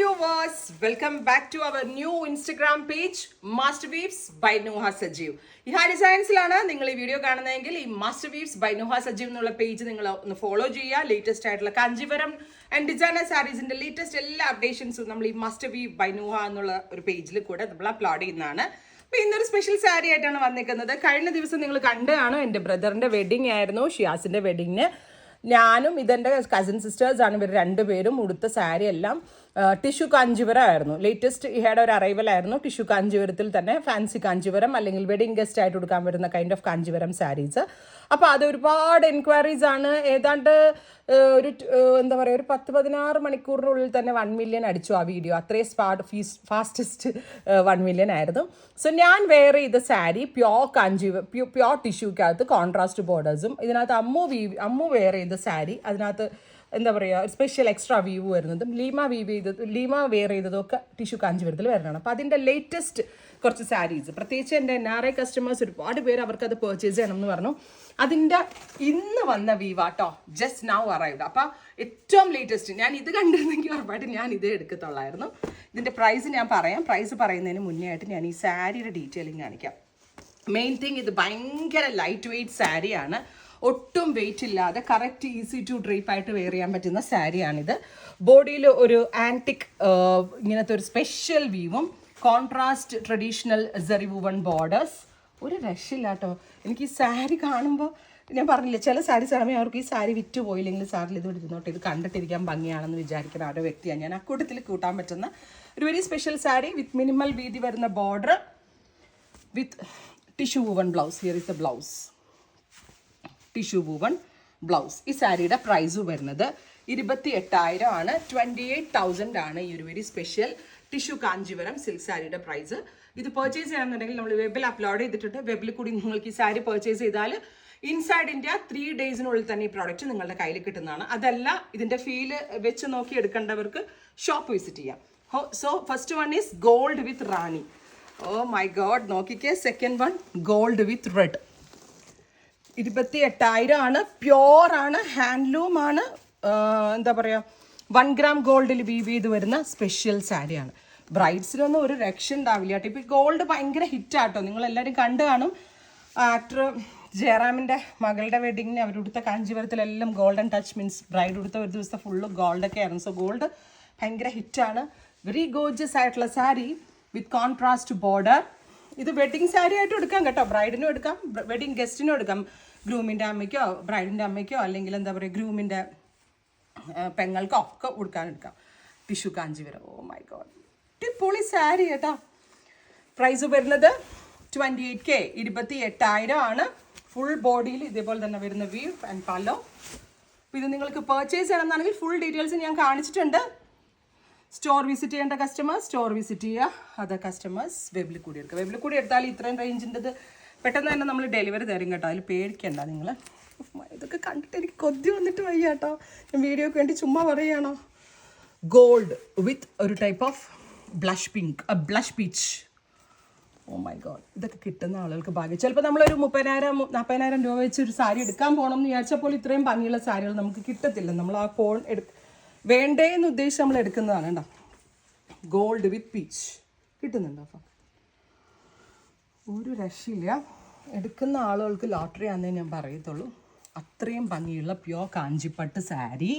viewers, welcome back to our new Instagram page Master Weaves by Nuha Sajeev. Iha designsലാണ് നിങ്ങൾ ഈ video കാണുന്നതെങ്കിൽ ഈ Master Weaves by Nuha Sajeev എന്നുള്ള page നിങ്ങൾ ഒന്ന് ഫോളോ ചെയ്യുക. ലേറ്റസ്റ്റ് ആയിട്ടുള്ള കാഞ്ചീപുരം ആൻഡ് ഡിസൈനർ സാരീസിന്റെ ലേറ്റസ്റ്റ് എല്ലാ അപ്ഡേഷൻസും നമ്മൾ ഈ Master Weave by Nuha എന്നുള്ള ഒരു പേജിൽ കൂടെ നമ്മൾ അപ്ലോഡ് ചെയ്യുന്നതാണ്. അപ്പോൾ ഇന്നൊരു സ്പെഷ്യൽ സാരി ആയിട്ടാണ് വന്നിരിക്കുന്നത്. കഴിഞ്ഞ ദിവസം നിങ്ങൾ കണ്ടാണ് എൻ്റെ ബ്രദറിൻ്റെ വെഡിങ് ആയിരുന്നു, ഷിയാസിൻ്റെ വെഡിങ്ങിന്. ഞാനും ഇതെൻ്റെ കസിൻ സിസ്റ്റേഴ്സാണ് ഇവർ രണ്ടുപേരും ഉടുത്ത സാരി എല്ലാം ടിഷ്യൂ കാഞ്ചീപുരം ആയിരുന്നു. ലേറ്റസ്റ്റ് ഇഹയുടെ ഒരു അറൈവൽ ആയിരുന്നു. ടിഷ്യൂ കാഞ്ചീപുരത്തിൽ തന്നെ ഫാൻസി കാഞ്ചീപുരം അല്ലെങ്കിൽ വെഡിങ് ഗസ്റ്റ് ആയിട്ട് കൊടുക്കാൻ വരുന്ന കൈൻഡ് ഓഫ് കാഞ്ചീപുരം സാരീസ്. അപ്പോൾ അത് ഒരുപാട് എൻക്വയറീസ് ആണ്. ഏതാണ്ട് ഒരു എന്താ പറയുക, ഒരു 10-16 മണിക്കൂറിനുള്ളിൽ തന്നെ 1 മില്യൺ അടിച്ചു ആ വീഡിയോ. അത്രയും ഫാസ്റ്റസ്റ്റ് 1 മില്യൺ ആയിരുന്നു. സോ ഞാൻ വെയർ ചെയ്ത സാരി പ്യോർ ടിഷ്യൂക്കകത്ത് കോൺട്രാസ്റ്റ് ബോർഡേഴ്സും, ഇതിനകത്ത് അമ്മു വെയർ ചെയ്ത സാരി അതിനകത്ത് എന്താ പറയുക സ്പെഷ്യൽ എക്സ്ട്രാ വീവ് വരുന്നതും, ലീമ വെയർ ചെയ്തതൊക്കെ ടിഷ്യൂ കാഞ്ചീപുരത്തിൽ വരുന്നതാണ്. അപ്പോൾ അതിൻ്റെ ലേറ്റസ്റ്റ് കുറച്ച് സാരീസ്, പ്രത്യേകിച്ച് എൻ്റെ NRI കസ്റ്റമേഴ്സ് ഒരുപാട് പേര് അവർക്കത് പർച്ചേസ് ചെയ്യണം എന്ന് പറഞ്ഞു. അതിൻ്റെ ഇന്ന് വന്ന വീവാട്ടോ, ജസ്റ്റ് നൗ അറൈവ്ഡ്. അപ്പോൾ ഏറ്റവും ലേറ്റസ്റ്റ് ഞാൻ ഇത് കണ്ടിരുന്നെങ്കിൽ ഉറപ്പായിട്ട് ഞാൻ ഇതേ എടുക്കത്തുള്ളായിരുന്നു. ഇതിൻ്റെ പ്രൈസ് ഞാൻ പറയാം. പ്രൈസ് പറയുന്നതിന് മുന്നേ ആയിട്ട് ഞാൻ ഈ സാരിയുടെ ഡീറ്റെയിലിംഗ് കാണിക്കാം. മെയിൻ തിങ്, ഇത് ഭയങ്കര ലൈറ്റ് വെയ്റ്റ് സാരിയാണ്. ഒട്ടും വെയിറ്റ് ഇല്ലാതെ കറക്റ്റ് ഈസി ടു ഡ്രീപ്പ് ആയിട്ട് വെയർ ചെയ്യാൻ പറ്റുന്ന സാരിയാണിത്. ബോഡിയിൽ ഒരു ആൻറ്റിക് ഇങ്ങനത്തെ ഒരു സ്പെഷ്യൽ വീവും contrast traditional zari woven borders. ഒരു രക്ഷയില്ല കേട്ടോ. എനിക്ക് ഈ സാരി കാണുമ്പോൾ ഞാൻ പറഞ്ഞില്ലേ, ചില സാരീസ് കാണുമ്പോൾ അവർക്ക് ഈ സാരി വിറ്റ് പോയില്ലെങ്കിൽ സാറിൽ ഇത് ഇരുന്നോട്ടെ, ഇത് കണ്ടിട്ടിരിക്കാൻ ഭംഗിയാണെന്ന് വിചാരിക്കുന്ന ഓരോ വ്യക്തിയാണ് ഞാൻ. അക്കൂട്ടത്തിൽ കൂട്ടാൻ പറ്റുന്ന ഒരു വെരി സ്പെഷ്യൽ സാരി വിത്ത് മിനിമൽ വീതി വരുന്ന border with tissue woven blouse. Here is the blouse, tissue woven blouse. ഈ സാരിയുടെ പ്രൈസ് വരുന്നത് 28,000 ആണ്. 28,000 ആണ് ഈ ഒരു very special tissue Kanchipuram silk സാരിയുടെ പ്രൈസ്. ഇത് പർച്ചേസ് ചെയ്യണമെന്നുണ്ടെങ്കിൽ നമ്മൾ വെബിൽ അപ്ലോഡ് ചെയ്തിട്ടുണ്ട്. വെബിൽ കൂടി നിങ്ങൾക്ക് ഈ സാരി പർച്ചേസ് ചെയ്താൽ ഇൻസൈഡ് ഇന്ത്യ 3 ഡേയ്സിനുള്ളിൽ തന്നെ ഈ പ്രോഡക്റ്റ് നിങ്ങളുടെ കയ്യിൽ കിട്ടുന്നതാണ്. അതല്ല ഇതിൻ്റെ ഫീല് വെച്ച് നോക്കി എടുക്കേണ്ടവർക്ക് ഷോപ്പ് വിസിറ്റ് ചെയ്യാം. So first one is gold with rani. Oh my god, നോക്കിക്കേ. Second one gold with red. 28,000 ആണ്. പ്യോറാണ്, ഹാൻഡ്ലൂം ആണ്. എന്താ പറയുക, 1 ഗ്രാം ഗോൾഡിൽ വീവ് ചെയ്ത് വരുന്ന സ്പെഷ്യൽ സാരിയാണ്. ബ്രൈഡ്സിനൊന്നും ഒരു രക്ഷ ഉണ്ടാവില്ല കേട്ടോ. ഇപ്പോൾ ഈ ഗോൾഡ് ഭയങ്കര ഹിറ്റാട്ടോ. നിങ്ങളെല്ലാവരും കണ്ടു കാണും. ആക്ടർ ജയറാമിൻ്റെ മകളുടെ വെഡിങ്ങിന് അവരുടുത്ത കാഞ്ചീപുരത്തിലെല്ലാം ഗോൾഡൻ ടച്ച് മീൻസ് ബ്രൈഡ് ഉടുത്ത ഒരു ദിവസത്തെ ഫുള്ള് ഗോൾഡൊക്കെ ആയിരുന്നു. സോ ഗോൾഡ് ഭയങ്കര ഹിറ്റാണ്. വെരി ഗോർജിയസ് ആയിട്ടുള്ള സാരി വിത്ത് കോൺട്രാസ്റ്റ് ബോർഡർ. ഇത് വെഡിങ് സാരി ആയിട്ട് എടുക്കാം കേട്ടോ. ബ്രൈഡിനും എടുക്കാം, വെഡിങ് ഗസ്റ്റിനും എടുക്കാം. ഗ്രൂമിൻ്റെ അമ്മയ്ക്കോ ബ്രൈഡിൻ്റെ അമ്മയ്ക്കോ അല്ലെങ്കിൽ എന്താ പറയുക ഗ്രൂമിൻ്റെ പെങ്ങൾക്കോ ഒക്കെ എടുക്കാം. Tissue Kanchipuram. Oh my god, പൊളി സാരി കേട്ടോ. പ്രൈസ് വരുന്നത് 28K, 28,000 ആണ്. ഫുൾ ബോഡിയിൽ ഇതേപോലെ തന്നെ വരുന്ന വീവ് ആൻഡ് പല്ലോ. അപ്പോൾ ഇത് നിങ്ങൾക്ക് പർച്ചേസ് ചെയ്യണമെന്നാണെങ്കിൽ ഫുൾ ഡീറ്റെയിൽസ് ഞാൻ കാണിച്ചിട്ടുണ്ട്. സ്റ്റോർ വിസിറ്റ് ചെയ്യേണ്ട കസ്റ്റമേഴ്സ് സ്റ്റോർ വിസിറ്റ് ചെയ്യുക. അതർ കസ്റ്റമേഴ്സ് വെബിൽ കൂടി എടുക്കുക. വെബിൽ കൂടി എടുത്താൽ ഇത്രയും റേഞ്ചിൻ്റെത് പെട്ടെന്ന് തന്നെ നമ്മൾ ഡെലിവറി തരും കേട്ടോ. അതിൽ പേടിക്കണ്ട നിങ്ങൾ. ഇതൊക്കെ കണ്ടിട്ട് എനിക്ക് കൊതി വന്നിട്ട് വയ്യ കേട്ടോ. ഞാൻ വീഡിയോക്ക് വേണ്ടി ചുമ്മാ പറയുകയാണോ. ഗോൾഡ് വിത്ത് ഒരു type of blush pink, blush peach. Oh my god, ഇതൊക്കെ കിട്ടുന്ന ആളുകൾക്ക് ഭാഗ്യം. ചിലപ്പോൾ നമ്മളൊരു 30,000-40,000 രൂപ വെച്ച് ഒരു സാരി എടുക്കാൻ പോകണം എന്ന് വിചാരിച്ചപ്പോൾ ഇത്രയും ഭംഗിയുള്ള സാരികൾ നമുക്ക് കിട്ടത്തില്ല. നമ്മൾ ആ വേണ്ടേന്ന് ഉദ്ദേശിച്ച് നമ്മൾ എടുക്കുന്നതാണ് കേട്ടോ. ഗോൾഡ് വിത്ത് പീച്ച് കിട്ടുന്നുണ്ടോ? അപ്പം ഒരു രക്ഷയില്ല. എടുക്കുന്ന ആളുകൾക്ക് ലോട്ടറി ആണെന്നേ ഞാൻ പറയത്തുള്ളൂ. അത്രയും ഭംഗിയുള്ള പ്യോർ കാഞ്ചിപ്പട്ട് സാരി,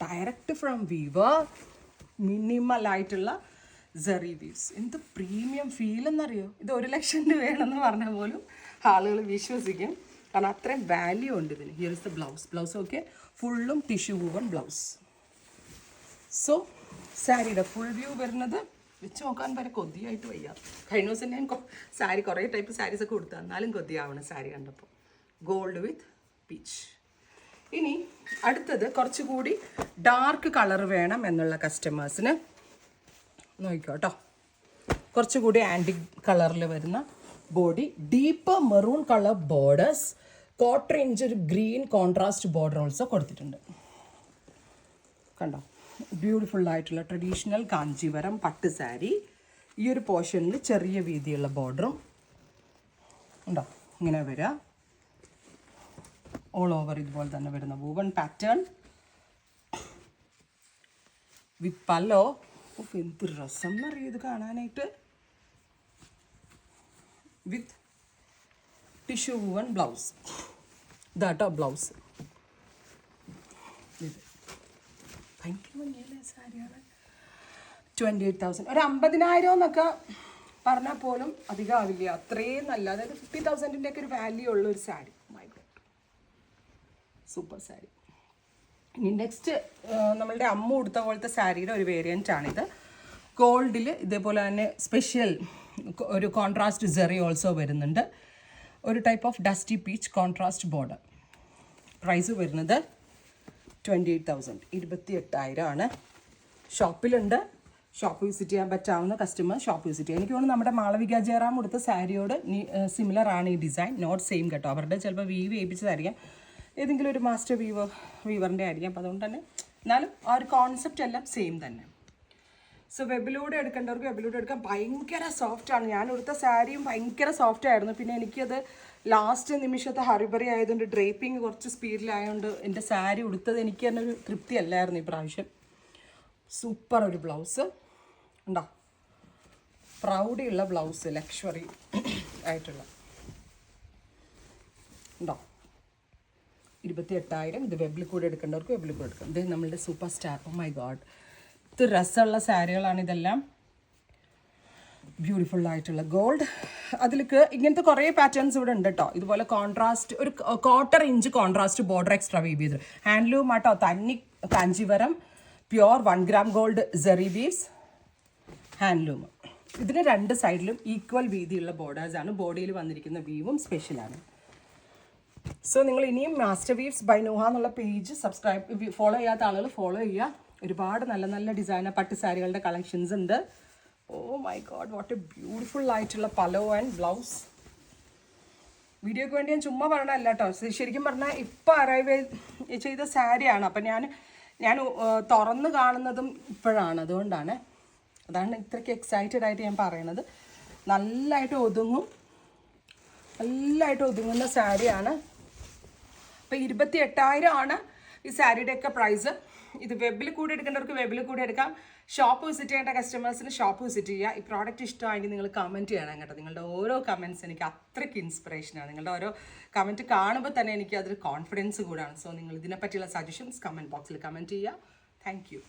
ഡയറക്റ്റ് ഫ്രം വീവർ, മിനിമലായിട്ടുള്ള സെറി വീവ്സ്. എന്ത് പ്രീമിയം ഫീൽ എന്നറിയോ. ഇത് 1 ലക്ഷം രൂപയാണെന്ന് പറഞ്ഞാൽ പോലും ആളുകൾ വിശ്വസിക്കും. കാരണം അത്രയും വാല്യൂ ഉണ്ട് ഇതിന്. Here is the blouse okay, ഫുള്ളും ടിഷ്യൂ വൂവൺ ബ്ലൗസ്. സോ സാരിയുടെ ഫുൾ വ്യൂ വരുന്നത് വെച്ച് നോക്കാൻ വരെ കൊതിയായിട്ട് വയ്യ. കഴിഞ്ഞ ദിവസം ഞാൻ സാരി കുറേ ടൈപ്പ് സാരീസൊക്കെ കൊടുത്തു, എന്നാലും കൊതിയാവണം സാരി കണ്ടപ്പോൾ. ഗോൾഡ് വിത്ത് പീച്ച്. ഇനി അടുത്തത് കുറച്ചുകൂടി ഡാർക്ക് കളർ വേണം എന്നുള്ള കസ്റ്റമേഴ്സിന് നോക്കിക്കോ കേട്ടോ. കുറച്ചുകൂടി ആൻറ്റിക് കളറിൽ വരുന്ന body, deep maroon colour borders, 1/4 inch ഒരു ഗ്രീൻ കോൺട്രാസ്റ്റ് ബോർഡർ ഓൾസോ കൊടുത്തിട്ടുണ്ട്. കണ്ടോ, ബ്യൂട്ടിഫുൾ ആയിട്ടുള്ള ട്രഡീഷണൽ കാഞ്ചീപുരം പട്ട് സാരി. ഈ ഒരു പോർഷനിൽ ചെറിയ വീതിയുള്ള ബോർഡറും ഉണ്ടോ, ഇങ്ങനെ വരിക. ഓൾ ഓവർ ഇതുപോലെ തന്നെ വരുന്ന വൂവൺ പാറ്റേൺ. വിത്ത് പല്ലോ. എന്ത് രസം എന്നറിയാം ഇത് കാണാനായിട്ട്. വിത്ത് ടിഷ്യൂ വൺ ബ്ലൗസ്. ഇതാട്ടോ ബ്ലൗസ്. ഇത് ഭയങ്കര ഭംഗിയല്ലേ സാരിയാണ്. 28,000. ഒരു 50,000 എന്നൊക്കെ പറഞ്ഞാൽ പോലും അധികം ആവില്ല. അത്രയും നല്ല, അതായത് 50,000-ൻ്റെ ഒക്കെ ഒരു വാല്യൂ ഉള്ള ഒരു sari. My God, super sari. ഇനി നെക്സ്റ്റ് നമ്മളുടെ അമ്മ ഉടുത്ത പോലത്തെ സാരിയുടെ ഒരു വേരിയൻ്റ് ആണിത്. ഗോൾഡിൽ ഇതേപോലെ തന്നെ സ്പെഷ്യൽ ഒരു കോൺട്രാസ്റ്റ് ജെറി ഓൾസോ വരുന്നുണ്ട്. ഒരു type of dusty peach contrast border. Price വരുന്നത് 28,000, 28,000 ആണ്. ഷോപ്പിലുണ്ട്. ഷോപ്പ് വിസിറ്റ് ചെയ്യാൻ പറ്റാവുന്ന കസ്റ്റമർ ഷോപ്പ് വിസിറ്റ് ചെയ്യാം. എനിക്ക് തോന്നുന്നു നമ്മുടെ മാളവിക ജയറാം കൊടുത്ത സാരിയോട് സിമിലർ ആണ് ഈ ഡിസൈൻ. നോട്ട് സെയിം കേട്ടോ. അവരുടെ ചിലപ്പോൾ വീവ് ചെയ്യിപ്പിച്ചതായിരിക്കാം, ഏതെങ്കിലും ഒരു മാസ്റ്റർ വീവറിൻ്റെ ആയിരിക്കാം. അപ്പോൾ അതുകൊണ്ട് തന്നെ എന്നാലും ആ ഒരു കോൺസെപ്റ്റ് എല്ലാം സെയിം തന്നെ. സോ വെബിലൂടെ എടുക്കേണ്ടവർക്ക് വെബിലൂടെ എടുക്കാം. ഭയങ്കര സോഫ്റ്റാണ്. ഞാൻ എടുത്ത സാരിയും ഭയങ്കര സോഫ്റ്റ് ആയിരുന്നു. പിന്നെ എനിക്കത് ലാസ്റ്റ് നിമിഷത്തെ ഹറിബറി ആയതുകൊണ്ട് ഡ്രേപ്പിംഗ് കുറച്ച് സ്പീഡിലായതുകൊണ്ട് എൻ്റെ സാരി ഉടുത്തത് എനിക്ക് തന്നെ ഒരു തൃപ്തി അല്ലായിരുന്നു ഈ പ്രാവശ്യം. സൂപ്പർ ഒരു ബ്ലൗസ് ഉണ്ടോ, പ്രൗഡിയുള്ള ബ്ലൗസ്, ലക്ഷറി ആയിട്ടുള്ള ഉണ്ടോ. 28,000. ഇത് വെബിൽ കൂടെ എടുക്കേണ്ടവർക്ക് വെബിൽ കൂടെ എടുക്കാം. ഇത് നമ്മളുടെ super star. Oh my god, ഇത് രസമുള്ള സാരികളാണ് ഇതെല്ലാം. ബ്യൂട്ടിഫുൾ ആയിട്ടുള്ള ഗോൾഡ്. അതിലേക്ക് ഇങ്ങനത്തെ കുറേ പാറ്റേൺസ് ഇവിടെ ഉണ്ട് കേട്ടോ. ഇതുപോലെ കോൺട്രാസ്റ്റ് ഒരു 1/4 inch contrast border extra weave ചെയ്ത് ഹാൻഡ്ലൂം ആട്ടോ. തന്നി Kanchivaram pure 1 gram gold zari weaves handloom. ഇതിന് രണ്ട് സൈഡിലും ഈക്വൽ വീതിയുള്ള ബോർഡേഴ്സാണ്. ബോഡിയിൽ വന്നിരിക്കുന്ന വീവും സ്പെഷ്യലാണ്. സോ നിങ്ങൾ ഇനിയും മാസ്റ്റർ വീവ്സ് ബൈ നുഹ എന്നുള്ള പേജ് ഫോളോ ചെയ്യാത്ത ആളുകൾ ഫോളോ ചെയ്യുക. ഒരുപാട് നല്ല നല്ല ഡിസൈനർ പട്ട് സാരികളുടെ കളക്ഷൻസ് ഉണ്ട്. Oh my god, what a beautiful ആയിട്ടുള്ള പലോ ആൻഡ് ബ്ലൗസ്. വീഡിയോയ്ക്ക് വേണ്ടി ഞാൻ ചുമ്മാ പറയണമല്ല കേട്ടോ. ശരിക്കും പറഞ്ഞാൽ ഇപ്പോൾ അറൈവ് ചെയ്ത സാരിയാണ്. അപ്പം ഞാൻ തുറന്ന് കാണുന്നതും ഇപ്പോഴാണ്. അതാണ് ഇത്രയ്ക്ക് എക്സൈറ്റഡ് ആയിട്ട് ഞാൻ പറയണത്. നല്ലതായിട്ട് ഒതുങ്ങുന്ന സാരിയാണ്. അപ്പോൾ 28,000 ആണ് ഈ സാരിയുടെയൊക്കെ പ്രൈസ്. ഇത് വെബിൽ കൂടി എടുക്കേണ്ടവർക്ക് വെബിൽ കൂടി എടുക്കാം. ഷോപ്പ് വിസിറ്റ് ചെയ്യേണ്ട കസ്റ്റമേഴ്സിന് ഷോപ്പ് വിസിറ്റ് ചെയ്യുക. ഈ പ്രോഡക്റ്റ് ഇഷ്ടമായെങ്കിൽ നിങ്ങൾ കമൻറ്റ് ചെയ്യണം കേട്ടോ. നിങ്ങളുടെ ഓരോ കമൻറ്റ്സ് എനിക്ക് അത്രയ്ക്ക് ഇൻസ്പിറേഷനാണ്. നിങ്ങളുടെ ഓരോ കമൻറ്റ് കാണുമ്പോൾ തന്നെ എനിക്ക് അതിൽ കോൺഫിഡൻസ് കൂടാണ്. സോ നിങ്ങൾ ഇതിനെപ്പറ്റിയുള്ള സജഷൻസ് കമൻറ്റ് ബോക്സിൽ കമൻറ്റ് ചെയ്യുക. Thank you.